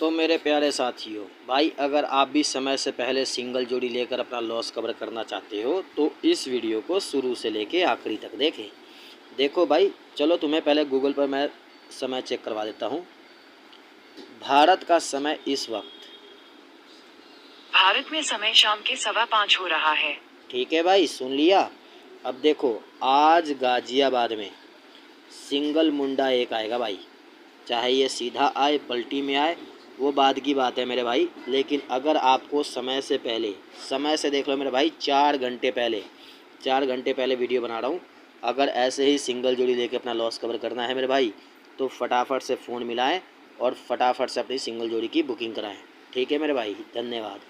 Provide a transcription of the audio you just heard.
तो मेरे प्यारे साथियों, भाई अगर आप भी समय से पहले सिंगल जोड़ी लेकर अपना लॉस कवर करना चाहते हो तो इस वीडियो को शुरू से लेके आखिरी तक देखें। देखो भाई, चलो तुम्हें पहले गूगल पर मैं समय चेक करवा देता हूँ। भारत का समय इस वक्त, भारत में समय शाम के 5:15 हो रहा है। ठीक है भाई, सुन लिया। अब देखो, आज गाजियाबाद में सिंगल मुंडा एक आएगा भाई, चाहे ये सीधा आए पलटी में आए वो बाद की बात है मेरे भाई। लेकिन अगर आपको समय से पहले, समय से देख लो मेरे भाई, 4 घंटे पहले वीडियो बना रहा हूँ। अगर ऐसे ही सिंगल जोड़ी लेके अपना लॉस कवर करना है मेरे भाई, तो फटाफट से फ़ोन मिलाएं और फटाफट से अपनी सिंगल जोड़ी की बुकिंग कराएं। ठीक है मेरे भाई, धन्यवाद।